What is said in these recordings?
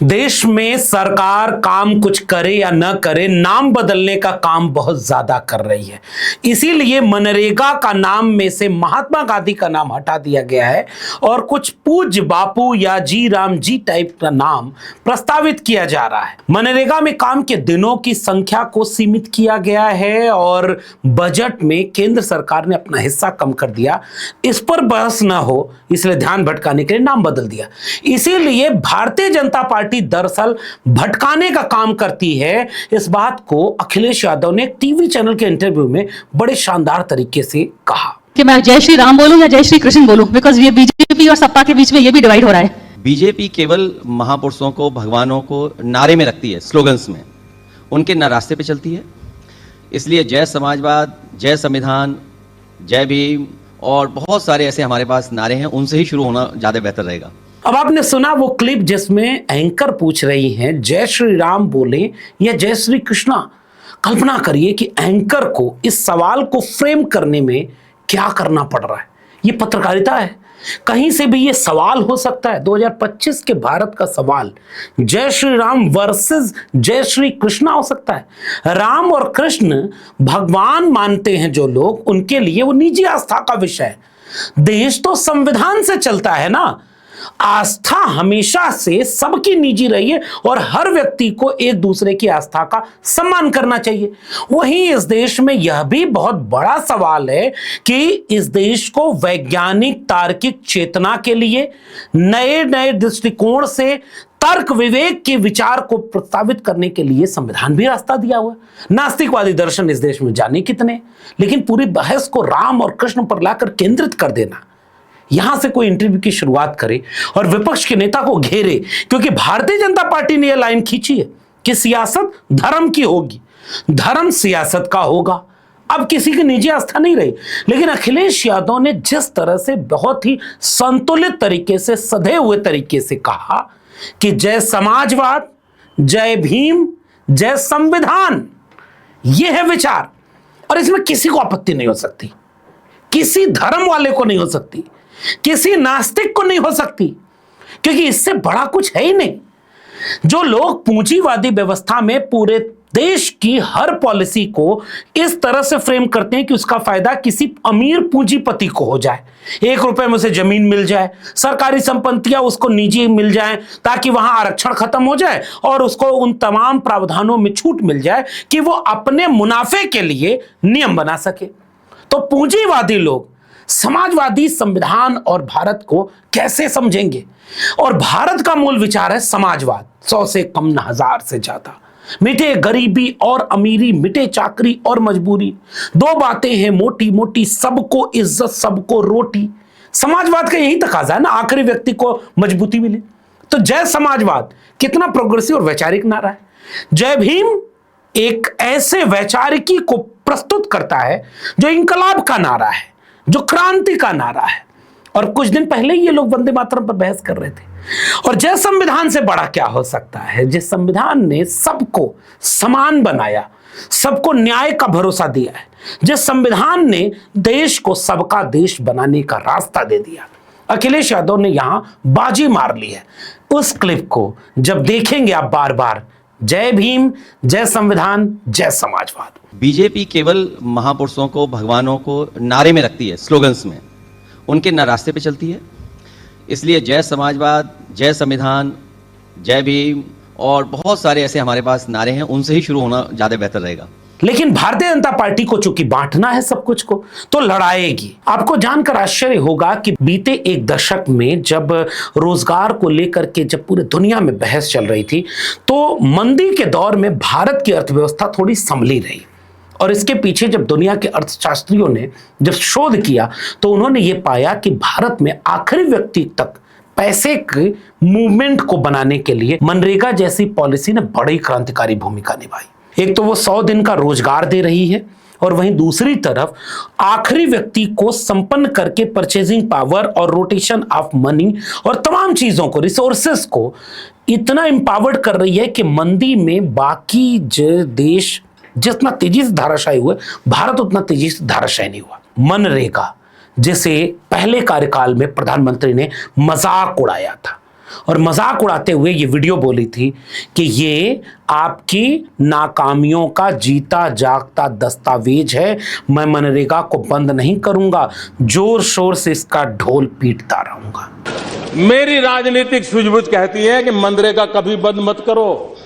देश में सरकार काम कुछ करे या न करे, नाम बदलने का काम बहुत ज्यादा कर रही है। इसीलिए मनरेगा का नाम में से महात्मा गांधी का नाम हटा दिया गया है और कुछ पूज्य बापू या जी राम जी टाइप का नाम प्रस्तावित किया जा रहा है। मनरेगा में काम के दिनों की संख्या को सीमित किया गया है और बजट में केंद्र सरकार ने अपना हिस्सा कम कर दिया। इस पर बहस न हो इसलिए ध्यान भटकाने के लिए नाम बदल दिया। इसीलिए भारतीय जनता पार्टी दरअसल भटकाने का काम करती है। इस बात को अखिलेश यादव ने एक टीवी चैनल के इंटरव्यू में बड़े शानदार तरीके से कहा कि मैं जय श्री राम बोलूं या जय श्री कृष्ण बोलूं, बिकॉज ये बीजेपी और सपा के बीच में ये भी डिवाइड हो रहा है। बीजेपी केवल महापुरुषों को, भगवानों को नारे में रखती है, स्लोगन्स में, उनके न रास्ते पे चलती है। इसलिए जय समाजवाद, जय संविधान, जय भीम और बहुत सारे ऐसे हमारे पास नारे हैं, उनसे ही शुरू होना ज्यादा बेहतर रहेगा। अब आपने सुना वो क्लिप जिसमें एंकर पूछ रही हैं जय श्री राम बोले या जय श्री कृष्णा। कल्पना करिए कि एंकर को इस सवाल को फ्रेम करने में क्या करना पड़ रहा है। ये पत्रकारिता है। कहीं से भी ये सवाल हो सकता है। 2025 के भारत का सवाल जय श्री राम वर्सेस जय श्री कृष्णा हो सकता है। राम और कृष्ण भगवान मानते हैं जो लोग, उनके लिए वो निजी आस्था का विषय है। देश तो संविधान से चलता है ना। आस्था हमेशा से सबकी निजी रही है और हर व्यक्ति को एक दूसरे की आस्था का सम्मान करना चाहिए। वहीं इस देश में यह भी बहुत बड़ा सवाल है कि इस देश को वैज्ञानिक तार्किक चेतना के लिए नए नए दृष्टिकोण से तर्क विवेक के विचार को प्रस्तावित करने के लिए संविधान भी रास्ता दिया हुआ है। नास्तिकवादी दर्शन इस देश में जाने कितने, लेकिन पूरी बहस को राम और कृष्ण पर लाकर केंद्रित कर देना, यहां से कोई इंटरव्यू की शुरुआत करे और विपक्ष के नेता को घेरे, क्योंकि भारतीय जनता पार्टी ने यह लाइन खींची है कि सियासत धर्म की होगी, धर्म सियासत का होगा। अब किसी की निजी आस्था नहीं रही। लेकिन अखिलेश यादव ने जिस तरह से बहुत ही संतुलित तरीके से, सधे हुए तरीके से कहा कि जय समाजवाद, जय भीम, जय संविधान, यह है विचार, और इसमें किसी को आपत्ति नहीं हो सकती, किसी धर्म वाले को नहीं हो सकती, किसी नास्तिक को नहीं हो सकती, क्योंकि इससे बड़ा कुछ है ही नहीं। जो लोग पूंजीवादी व्यवस्था में पूरे देश की हर पॉलिसी को इस तरह से फ्रेम करते हैं कि उसका फायदा किसी अमीर पूंजीपति को हो जाए, 1 रुपए में उसे जमीन मिल जाए, सरकारी संपत्तियां उसको निजी मिल जाएं, ताकि वहां आरक्षण खत्म हो जाए और उसको उन तमाम प्रावधानों में छूट मिल जाए कि वो अपने मुनाफे के लिए नियम बना सके। तो पूंजीवादी लोग समाजवादी संविधान और भारत को कैसे समझेंगे? और भारत का मूल विचार है समाजवाद, 100 से कम न 1000 से ज्यादा। मिटे गरीबी और अमीरी, मिटे चाकरी और मजबूरी, 2 बातें हैं मोटी मोटी, सबको इज्जत सबको रोटी। समाजवाद का यही तकाजा है ना, आखिरी व्यक्ति को मजबूती मिले। तो जय समाजवाद कितना प्रोग्रेसिव और वैचारिक नारा है। जय भीम एक ऐसे वैचारिकी को प्रस्तुत करता है जो इंकलाब का नारा है, जो क्रांति का नारा है। और कुछ दिन पहले ये लोग वंदे मातरम पर बहस कर रहे थे। और जय संविधान से बड़ा क्या हो सकता है, जिस संविधान ने सबको समान बनाया, सबको न्याय का भरोसा दिया है, जिस संविधान ने देश को सबका देश बनाने का रास्ता दे दिया। अखिलेश यादव ने यहां बाजी मार ली है। उस क्लिप को जब देखेंगे आप बार बार, जय भीम, जय संविधान, जय समाजवाद। बीजेपी केवल महापुरुषों को, भगवानों को नारे में रखती है, स्लोगन्स में, उनके न रास्ते पे चलती है। इसलिए जय समाजवाद, जय संविधान, जय भीम और बहुत सारे ऐसे हमारे पास नारे हैं, उनसे ही शुरू होना ज्यादा बेहतर रहेगा। लेकिन भारतीय जनता पार्टी को चूंकि बांटना है सब कुछ को, तो लड़ाएगी। आपको जानकर आश्चर्य होगा कि बीते 1 दशक में जब रोजगार को लेकर के जब पूरी दुनिया में बहस चल रही थी, तो मंदी के दौर में भारत की अर्थव्यवस्था थोड़ी संभली रही। और इसके पीछे जब दुनिया के अर्थशास्त्रियों ने जब शोध किया, तो उन्होंने ये पाया कि भारत में आखिरी व्यक्ति तक पैसे के मूवमेंट को बनाने के लिए मनरेगा जैसी पॉलिसी ने बड़ी क्रांतिकारी भूमिका निभाई। एक तो वो 100 दिन का रोजगार दे रही है, और वहीं दूसरी तरफ आखिरी व्यक्ति को संपन्न करके परचेजिंग पावर और रोटेशन ऑफ मनी और तमाम चीजों को, रिसोर्सेस को इतना एम्पावर्ड कर रही है कि मंदी में बाकी देश जितना तेजी से धाराशायी हुए, भारत उतना तेजी से धाराशायी नहीं हुआ। मनरेगा जिसे पहले कार्यकाल में प्रधानमंत्री ने मजाक उड़ाया था, और मजाक उड़ाते हुए ये वीडियो बोली थी कि ये आपकी नाकामियों का जीता जागता दस्तावेज है, मैं मनरेगा को बंद नहीं करूंगा, जोर शोर से इसका ढोल पीटता रहूंगा। मेरी राजनीतिक सूझबूझ कहती है कि मनरेगा कभी बंद मत करो।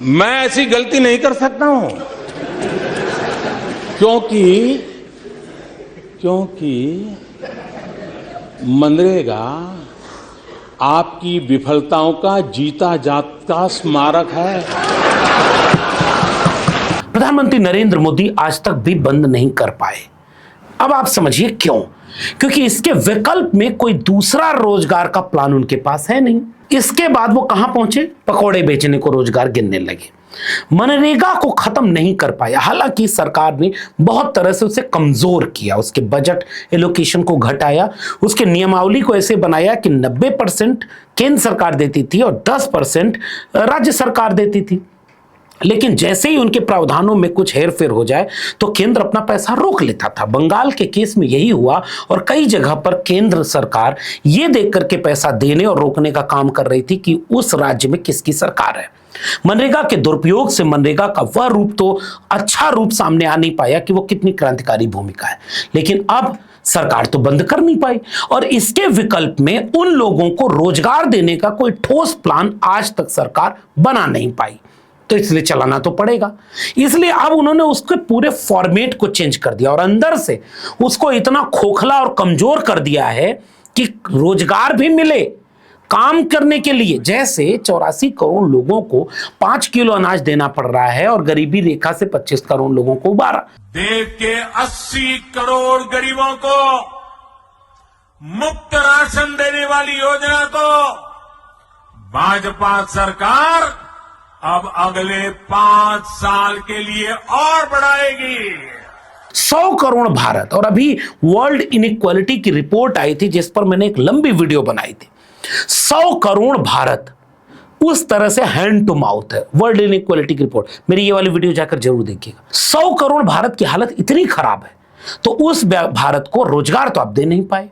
मैं ऐसी गलती नहीं कर सकता हूं क्योंकि मनरेगा आपकी विफलताओं का जीता जागता स्मारक है। प्रधानमंत्री नरेंद्र मोदी आज तक भी बंद नहीं कर पाए। अब आप समझिए क्यों? क्योंकि इसके विकल्प में कोई दूसरा रोजगार का प्लान उनके पास है नहीं। इसके बाद वो कहां पहुंचे? पकौड़े बेचने को रोजगार गिनने लगे। मनरेगा को खत्म नहीं कर पाया। हालांकि सरकार ने बहुत तरह से उसे कमजोर किया, उसके बजट एलोकेशन को घटाया, उसके नियमावली को ऐसे बनाया कि 90% केंद्र सरकार देती थी और 10% राज्य सरकार देती थी। लेकिन जैसे ही उनके प्रावधानों में कुछ हेरफेर हो जाए तो केंद्र अपना पैसा रोक लेता था। बंगाल के केस में यही हुआ और कई जगह पर केंद्र सरकार ये देख करके पैसा देने और रोकने का काम कर रही थी कि उस राज्य में किसकी सरकार है। मनरेगा के दुरुपयोग से मनरेगा का वह रूप तो अच्छा रूप सामने आ नहीं पाया कि वो कितनी क्रांतिकारी भूमिका है, लेकिन अब सरकार तो बंद कर नहीं पाई और इसके विकल्प में उन लोगों को रोजगार देने का कोई ठोस प्लान आज तक सरकार बना नहीं पाई। तो इसलिए चलाना तो पड़ेगा। इसलिए अब उन्होंने उसके पूरे फॉर्मेट को चेंज कर दिया और अंदर से उसको इतना खोखला और कमजोर कर दिया है कि रोजगार भी मिले काम करने के लिए। जैसे 84 करोड़ लोगों को 5 किलो अनाज देना पड़ रहा है और गरीबी रेखा से 25 करोड़ लोगों को उबारा। देश के 80 करोड़ गरीबों को मुफ्त राशन देने वाली योजना को भाजपा सरकार अब अगले 5 साल के लिए और बढ़ाएगी। 100 करोड़ भारत। और अभी वर्ल्ड इनइक्वालिटी की रिपोर्ट आई थी जिस पर मैंने एक लंबी वीडियो बनाई थी। 100 करोड़ भारत उस तरह से हैंड टू माउथ है वर्ल्ड इनइक्वालिटी की रिपोर्ट। मेरी ये वाली वीडियो जाकर जरूर देखिएगा। 100 करोड़ भारत की हालत इतनी खराब है तो उस भारत को रोजगार तो आप दे नहीं पाए,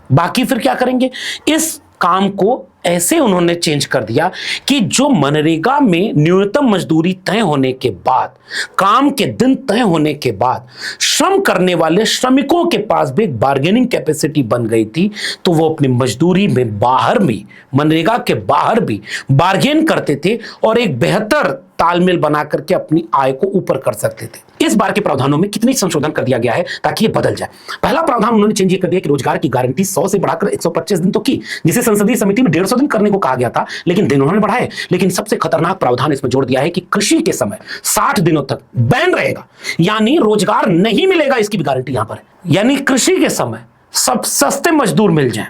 बाकी फिर क्या करेंगे? इस काम को ऐसे उन्होंने चेंज कर दिया कि जो मनरेगा में न्यूनतम मजदूरी तय होने के बाद, काम के दिन तय होने के बाद श्रम करने वाले श्रमिकों के पास भी एक बार्गेनिंग कैपेसिटी बन गई थी, तो वो अपनी मजदूरी में बाहर भी, मनरेगा के बाहर भी बार्गेन करते थे और एक बेहतर तालमेल बना करके अपनी आय को ऊपर कर सकते थे। इस बार के प्रावधानों में कितनी संशोधन कर दिया गया है ताकि ये बदल जाए। पहला प्रावधान उन्होंने चेंज कर दिया कि रोजगार की गारंटी 100 से बढ़ाकर 125 दिन तो की, जिसे संसदीय समिति में 150 दिन करने को कहा गया था, लेकिन दिन उन्होंने बढ़ाए। लेकिन सबसे खतरनाक प्रावधान इसमें जोड़ दिया है कि कृषि के समय 60 दिनों तक बैन रहेगा, यानी रोजगार नहीं मिलेगा, इसकी भी गारंटी यहां पर है। यानी कृषि के समय सब सस्ते मजदूर मिल जाए,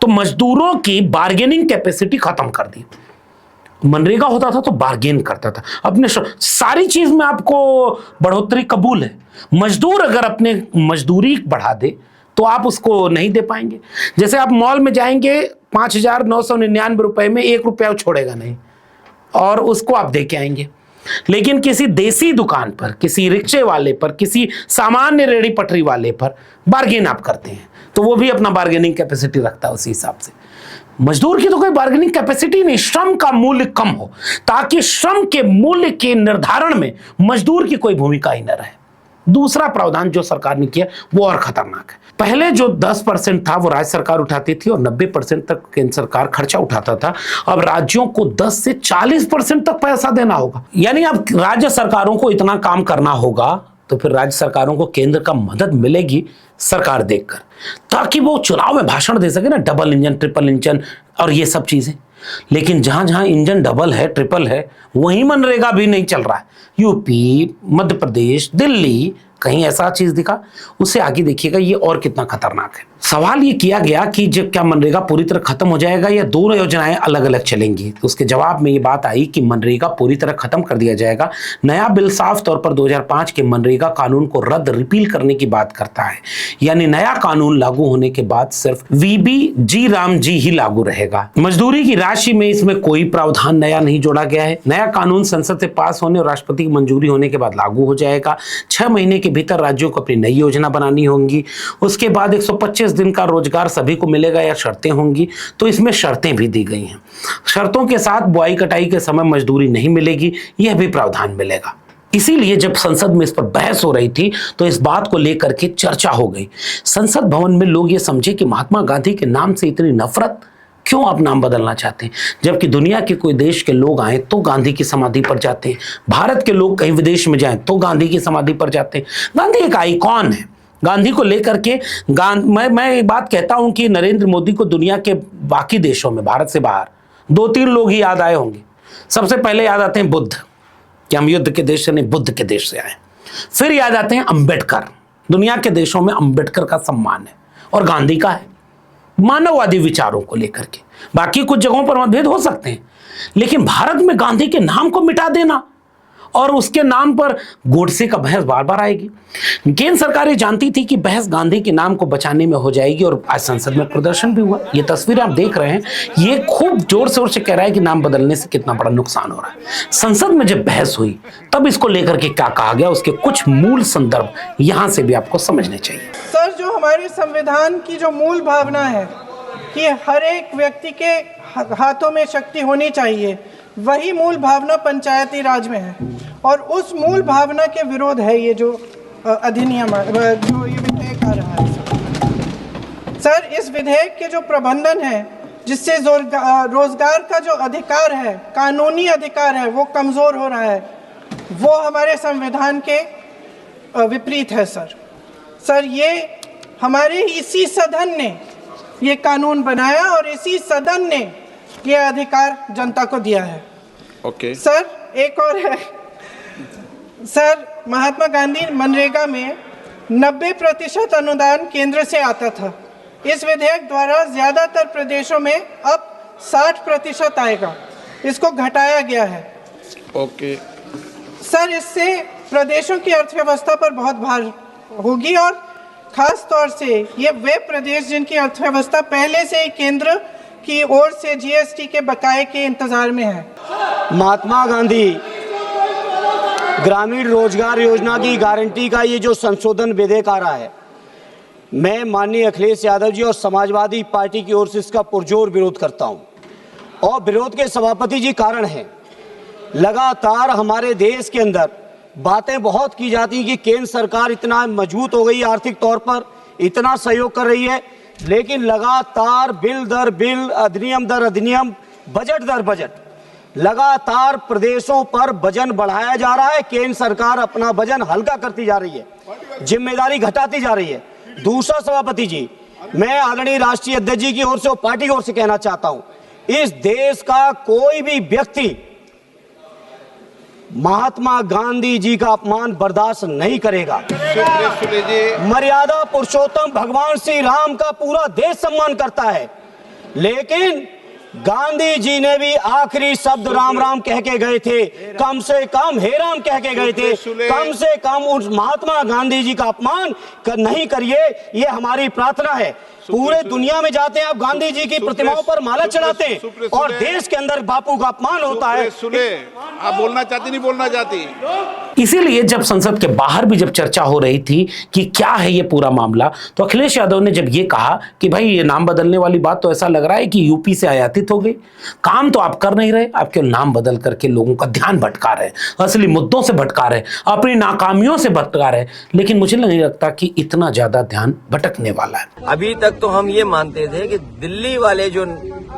तो मजदूरों की बार्गेनिंग कैपेसिटी खत्म कर दी। मनरेगा होता था तो बार्गेन करता था अपने सारी चीज में, आपको बढ़ोतरी कबूल है। मजदूर अगर अपने मजदूरी बढ़ा दे तो आप उसको नहीं दे पाएंगे। जैसे आप मॉल में जाएंगे 5,999 रुपए में 1 रुपया छोड़ेगा नहीं और उसको आप दे के आएंगे, लेकिन किसी देसी दुकान पर, किसी रिक्शे वाले पर, किसी सामान्य रेड़ी पटरी वाले पर बार्गेन आप करते हैं तो वो भी अपना बार्गेनिंग कैपेसिटी रखता है उसी हिसाब से। मजदूर की तो कोई बार्गेनिंग कैपेसिटी नहीं, श्रम का मूल्य कम हो ताकि श्रम के मूल्य के निर्धारण में मजदूर की कोई भूमिका ही न रहे। दूसरा प्रावधान जो सरकार ने किया वो और खतरनाक है। पहले जो 10% था वो राज्य सरकार उठाती थी और 90% तक केंद्र सरकार खर्चा उठाता था। अब राज्यों को 10 से 40% तक पैसा देना होगा। यानी अब राज्य सरकारों को इतना काम करना होगा तो फिर राज्य सरकारों को केंद्र का मदद मिलेगी सरकार देखकर, ताकि वो चुनाव में भाषण दे सके ना, डबल इंजन, ट्रिपल इंजन और ये सब चीजें। लेकिन जहां जहां इंजन डबल है, ट्रिपल है, वहीं मनरेगा भी नहीं चल रहा है। यूपी, मध्य प्रदेश, दिल्ली, कहीं ऐसा चीज दिखा। उससे आगे देखिएगा ये और कितना खतरनाक है। सवाल ये किया गया कि जब क्या मनरेगा पूरी तरह खत्म हो जाएगा या दोनों योजनाएं अलग अलग चलेंगी। उसके जवाब में ये बात आई कि मनरेगा पूरी तरह खत्म कर दिया जाएगा। नया बिल साफ तौर पर 2005 के मनरेगा कानून को रद्द, रिपील करने की बात करता है। यानी नया कानून लागू होने के बाद सिर्फ VBG राम जी ही लागू रहेगा। मजदूरी की राशि में इसमें कोई प्रावधान नया नहीं जोड़ा गया है। नया कानून संसद से पास होने और राष्ट्रपति की मंजूरी होने के बाद लागू हो जाएगा। 6 महीने के के भीतर राज्यों को अपनी नई योजना बनानी होंगी। उसके बाद 125 दिन का रोजगार सभी को मिलेगा या शर्तें होंगी, तो इसमें शर्तें भी दी गई हैं। शर्तों के साथ बुआई कटाई के समय मजदूरी नहीं मिलेगी, यह भी प्रावधान मिलेगा। इसीलिए जब संसद में इस पर बहस हो रही थी तो इस बात को लेकर के चर्चा हो गई। संसद भवन में लोग ये समझे कि महात्मा गांधी के नाम से इतनी नफरत, क्यों आप नाम बदलना चाहते हैं? जबकि दुनिया के कोई देश के लोग आए तो गांधी की समाधि पर जाते हैं, भारत के लोग कहीं विदेश में जाएं तो गांधी की समाधि पर जाते हैं। गांधी एक आइकॉन है। गांधी को लेकर के मैं एक बात कहता हूं कि नरेंद्र मोदी को दुनिया के बाकी देशों में, भारत से बाहर 2-3 लोग ही याद आए होंगे। सबसे पहले याद आते हैं बुद्ध, कि हम युद्ध के देश से नहीं, बुद्ध के देश से आए। फिर याद आते हैं अंबेडकर। दुनिया के देशों में अंबेडकर का सम्मान है और गांधी का है, मानववादी विचारों को लेकर के। बाकी कुछ जगहों पर मतभेद हो सकते हैं, लेकिन भारत में गांधी के नाम को मिटा देना और उसके नाम पर गोडसे का बहस बार बार आएगी। केंद्र सरकार ये जानती थी कि बहस गांधी के नाम को बचाने में हो जाएगी और आज संसद में प्रदर्शन भी हुआ। ये तस्वीरें आप देख रहे हैं, ये खूब जोर शोर से कह रहा है कि नाम बदलने से कितना बड़ा नुकसान हो रहा है। संसद में जब बहस हुई तब इसको लेकर के क्या कहा गया, उसके कुछ मूल संदर्भ यहां से भी आपको समझने चाहिए। सर, जो हमारे संविधान की जो मूल भावना है कि हर एक व्यक्ति के हाथों में शक्ति होनी चाहिए, वही मूल भावना पंचायती राज में है और उस मूल भावना के विरोध है ये जो अधिनियम, जो ये विधेयक आ रहा है। सर, इस विधेयक के जो प्रबंधन है, जिससे रोजगार का जो अधिकार है, कानूनी अधिकार है, वो कमजोर हो रहा है, वो हमारे संविधान के विपरीत है। सर, ये हमारे इसी सदन ने ये कानून बनाया और इसी सदन ने ये अधिकार जनता को दिया है। ओके। सर, एक और है सर, महात्मा गांधी मनरेगा में 90% अनुदान केंद्र से आता था। इस विधेयक द्वारा ज्यादातर प्रदेशों में अब 60% आएगा, इसको घटाया गया है। ओके। सर, इससे प्रदेशों की अर्थव्यवस्था पर बहुत भार होगी और खास तौर से ये वे प्रदेश जिनकी अर्थव्यवस्था पहले से ही केंद्र की ओर से जीएसटी के बकाये के इंतजार में है। महात्मा गांधी ग्रामीण रोजगार योजना की गारंटी का ये जो संशोधन विधेयक आ रहा है, मैं माननीय अखिलेश यादव जी और समाजवादी पार्टी की ओर से इसका पुरजोर विरोध करता हूं। और विरोध के सभापति जी कारण हैं, लगातार हमारे देश के अंदर बातें बहुत की जाती हैं कि केंद्र सरकार इतना मजबूत हो गई, आर्थिक तौर पर इतना सहयोग कर रही है, लेकिन लगातार बिल दर बिल, अधिनियम दर अधिनियम, बजट दर बजट, लगातार प्रदेशों पर वजन बढ़ाया जा रहा है। केंद्र सरकार अपना वजन हल्का करती जा रही है, जिम्मेदारी घटाती जा रही है। दूसरा सभापति जी, मैं आदरणीय राष्ट्रीय अध्यक्ष जी की ओर से और पार्टी की ओर से कहना चाहता हूं, इस देश का कोई भी व्यक्ति महात्मा गांधी जी का अपमान बर्दाश्त नहीं करेगा। मर्यादा पुरुषोत्तम भगवान श्री राम का पूरा देश सम्मान करता है, लेकिन गांधी जी ने भी आखिरी शब्द राम राम कह के गए थे, कम से कम हे राम कह के गए थे। कम से कम उस महात्मा गांधी जी का अपमान नहीं करिए, ये हमारी प्रार्थना है। पूरे दुनिया में जाते हैं आप, गांधी जी की प्रतिमाओं पर माला चढ़ाते हैं और देश के अंदर बापू का अपमान होता है। आप बोलना चाहती नहीं बोलना चाहती? इसीलिए जब संसद के बाहर भी जब चर्चा हो रही थी कि क्या है ये पूरा मामला, तो अखिलेश यादव ने जब ये कहा कि भाई ये नाम बदलने वाली बात तो ऐसा लग रहा है कि यूपी से आयातित हो गई, काम तो आप कर नहीं रहे, आप केवल नाम बदल करके लोगों का ध्यान भटका रहे, असली मुद्दों से भटका रहे, अपनी नाकामियों से भटका रहे। लेकिन मुझे नहीं लगता कि इतना ज्यादा ध्यान भटकने वाला है। अभी तक तो हम ये मानते थे कि दिल्ली वाले जो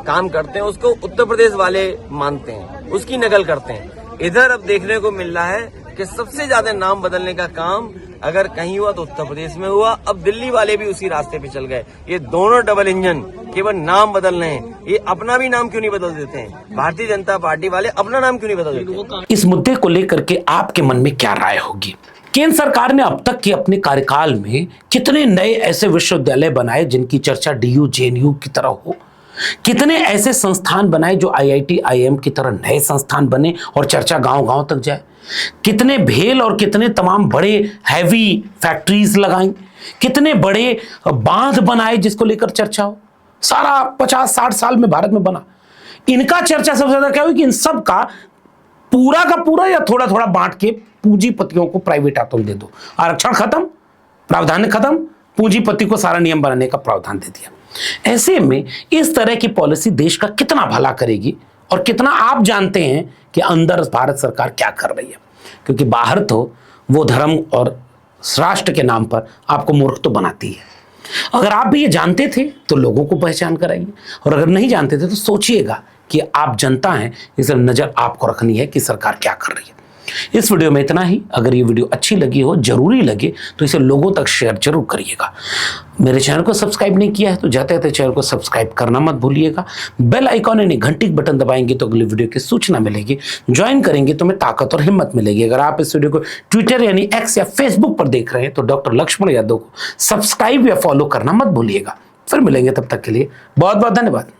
काम करते हैं उसको उत्तर प्रदेश वाले मानते हैं, उसकी नकल करते हैं। इधर अब देखने को मिल रहा है कि सबसे ज्यादा नाम बदलने का काम अगर कहीं हुआ तो उत्तर प्रदेश में हुआ। अब दिल्ली वाले भी उसी रास्ते पे चल गए। ये दोनों डबल इंजन केवल नाम बदल रहे हैं, ये अपना भी नाम क्यों नहीं बदल देते हैं? भारतीय जनता पार्टी वाले अपना नाम क्यों नहीं बदल देते? इस मुद्दे को लेकर के आपके मन में क्या राय होगी? केंद्र सरकार ने अब तक के अपने कार्यकाल में कितने नए ऐसे विश्वविद्यालय बनाए जिनकी चर्चा डीयू जेएनयू की तरह हो? कितने ऐसे संस्थान बनाए जो आईआईटी आईएम की तरह नए संस्थान बने और चर्चा गांव-गांव तक जाए? कितने भेल और कितने तमाम बड़े हैवी फैक्ट्रीज लगाई? कितने बड़े बांध बनाए जिसको लेकर चर्चा हो? सारा 50-60 साल में भारत में बना। इनका चर्चा सबसे ज्यादा क्या हुई कि इन सब का पूरा या थोड़ा थोड़ा बांट के पूंजीपतियों को प्राइवेट हाथों में दे दो। आरक्षण खत्म, प्रावधान खत्म, पूंजीपति को सारा नियम बनाने का प्रावधान दे दिया। ऐसे में इस तरह की पॉलिसी देश का कितना भला करेगी और कितना आप जानते हैं कि अंदर भारत सरकार क्या कर रही है, क्योंकि बाहर तो वो धर्म और राष्ट्र के नाम पर आपको मूर्ख तो बनाती है। अगर आप भी ये जानते थे तो लोगों को पहचान कराइए, और अगर नहीं जानते थे तो सोचिएगा कि आप जनता हैं, इसलिए नजर आपको रखनी है कि सरकार क्या कर रही है। इस वीडियो में इतना ही। अगर ये वीडियो अच्छी लगी हो, जरूरी लगे, तो इसे लोगों तक शेयर जरूर करिएगा। मेरे चैनल को सब्सक्राइब नहीं किया है तो जाते जाते चैनल को सब्सक्राइब करना मत भूलिएगा। बेल आइकॉन यानी घंटी के बटन दबाएंगे तो अगली वीडियो की सूचना मिलेगी। ज्वाइन करेंगे तो हमें ताकत और हिम्मत मिलेगी। अगर आप इस वीडियो को ट्विटर यानी एक्स या फेसबुक पर देख रहे हैं तो डॉक्टर लक्ष्मण यादव को सब्सक्राइब या फॉलो करना मत भूलिएगा। फिर मिलेंगे, तब तक के लिए बहुत बहुत धन्यवाद।